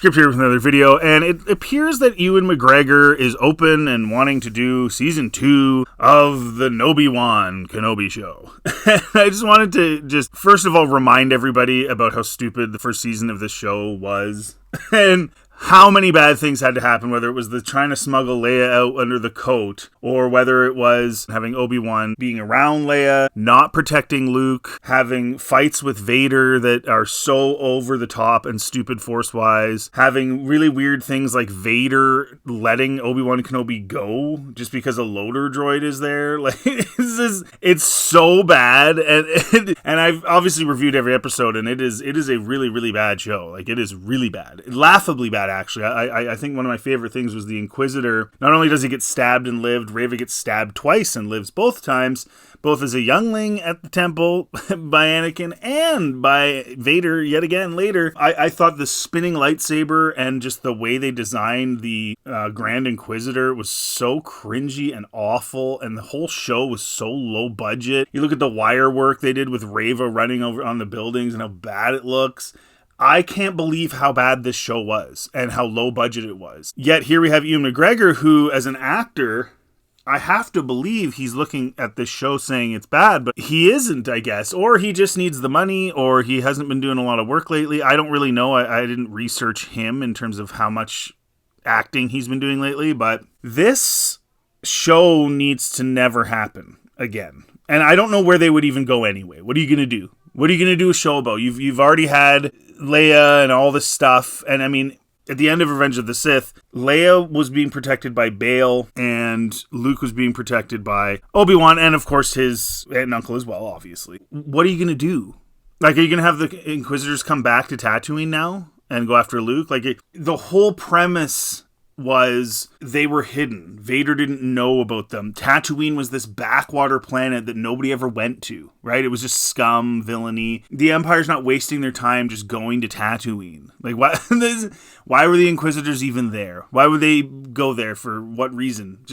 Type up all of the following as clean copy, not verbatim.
Script here with another video, and it appears that Ewan McGregor is open and wanting to do season 2 of the Obi Wan Kenobi show. I just wanted to first of all remind everybody about how stupid the first season of this show was, and how many bad things had to happen, whether it was the trying to smuggle Leia out under the coat, or whether it was having Obi-Wan being around Leia, not protecting Luke, having fights with Vader that are so over the top and stupid force-wise, having really weird things like Vader letting Obi-Wan Kenobi go just because a loader droid is there. Like, it's so bad, and I've obviously reviewed every episode, and it is a really, really bad show. Like, it is really bad. Laughably bad, actually. I think one of my favorite things was the Inquisitor. Not only does he get stabbed and lived, Reva gets stabbed twice and lives both times, both as a youngling at the temple by Anakin and by Vader yet again later. I thought the spinning lightsaber and just the way they designed the Grand Inquisitor was so cringy and awful, and the whole show was so low budget. You look at the wire work they did with Reva running over on the buildings and how bad it looks. I can't believe how bad this show was and how low budget it was. Yet here we have Ewan McGregor, who, as an actor, I have to believe he's looking at this show saying it's bad, but he isn't, I guess. Or he just needs the money, or he hasn't been doing a lot of work lately. I don't really know. I didn't research him in terms of how much acting he's been doing lately, but this show needs to never happen again. And I don't know where they would even go anyway. What are you going to do? What are you going to do a show about? You've already had Leia and all this stuff. And I mean, at the end of Revenge of the Sith, Leia was being protected by Bail and Luke was being protected by Obi-Wan and, of course, his aunt and uncle as well, obviously. What are you going to do? Like, are you going to have the Inquisitors come back to Tatooine now and go after Luke? Like, the whole premise was they were hidden. Vader didn't know about them. Tatooine was this backwater planet that nobody ever went to, right? It was just scum, villainy. The Empire's not wasting their time just going to Tatooine. Like, why were the Inquisitors even there? Why would they go there? For what reason?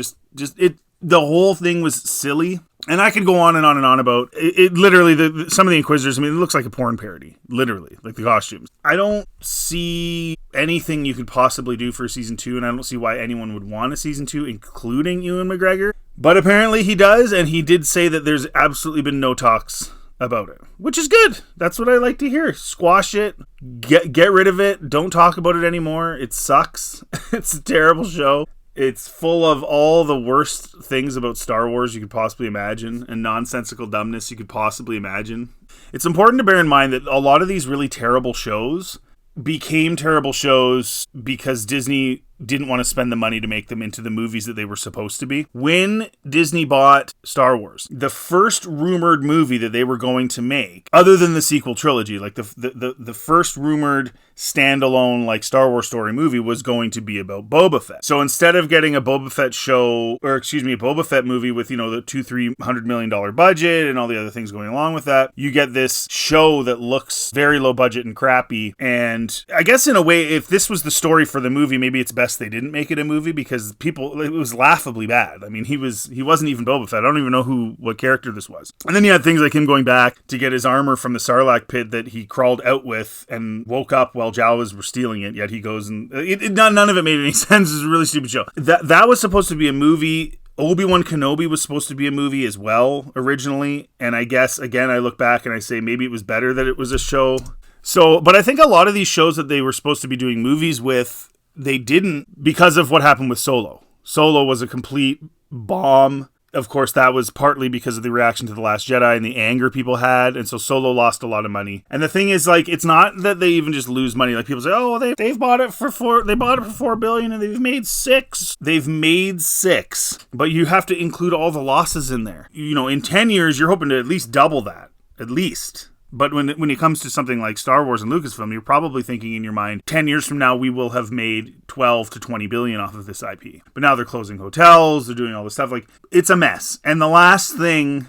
The whole thing was silly. And I could go on and on and on about it. Literally, some of the Inquisitors, I mean, it looks like a porn parody. Literally, like the costumes. I don't see anything you could possibly do for season 2, and I don't see why anyone would want a season 2, including Ewan McGregor. But apparently he does, and he did say that there's absolutely been no talks about it, which is good. That's what I like to hear. Squash it. Get rid of it. Don't talk about it anymore. It sucks. It's a terrible show. It's full of all the worst things about Star Wars you could possibly imagine, and nonsensical dumbness you could possibly imagine. It's important to bear in mind that a lot of these really terrible shows became terrible shows because Disney didn't want to spend the money to make them into the movies that they were supposed to be. When Disney bought Star Wars, the first rumored movie that they were going to make, other than the sequel trilogy, like the first rumored standalone like Star Wars story movie was going to be about Boba Fett. So instead of getting a Boba Fett a Boba Fett movie with, the $200-300 million budget and all the other things going along with that, you get this show that looks very low budget and crappy. And I guess in a way, if this was the story for the movie, maybe it's best they didn't make it a movie, because it was laughably bad. I mean, he wasn't even Boba Fett. I don't even know what character this was. And then you had things like him going back to get his armor from the Sarlacc pit that he crawled out with and woke up while Jawas were stealing it, yet he goes and none of it made any sense. It was a really stupid show. That was supposed to be a movie. Obi-Wan Kenobi was supposed to be a movie as well originally, and I guess again I look back and I say maybe it was better that it was a show. So, but I think a lot of these shows that they were supposed to be doing movies with, they didn't, because of what happened with Solo. Solo was a complete bomb. Of course, that was partly because of the reaction to The Last Jedi and the anger people had, and so Solo lost a lot of money. And the thing is, like, it's not that they even just lose money. Like, people say, oh, they've bought it for $4 billion and they've made 6. They've made 6, but you have to include all the losses in there. In 10 years, you're hoping to at least double that, at least. But when it comes to something like Star Wars and Lucasfilm, you're probably thinking in your mind, 10 years from now, we will have made 12 to 20 billion off of this IP. But now they're closing hotels, they're doing all this stuff. Like, it's a mess. And the last thing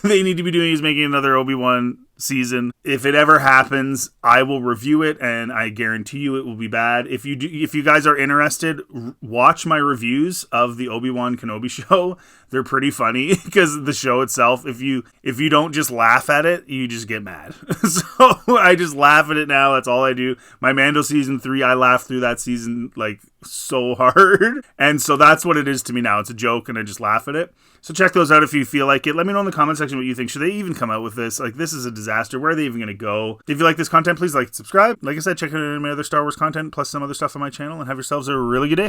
they need to be doing is making another Obi-Wan season. If it ever happens, I will review it, and I guarantee you it will be bad. If you guys are interested, watch my reviews of the Obi Wan Kenobi show. They're pretty funny because the show itself, if you don't just laugh at it, you just get mad. So I just laugh at it now. That's all I do. My Mando season 3, I laughed through that season like so hard. And so that's what it is to me now. It's a joke and I just laugh at it. So check those out if you feel like it. Let me know in the comment section what you think. Should they even come out with this? Like, this is a disaster. Where are they even going to go? If you like this content, please like, subscribe. Like I said, check out my other Star Wars content plus some other stuff on my channel, and have yourselves a really good day.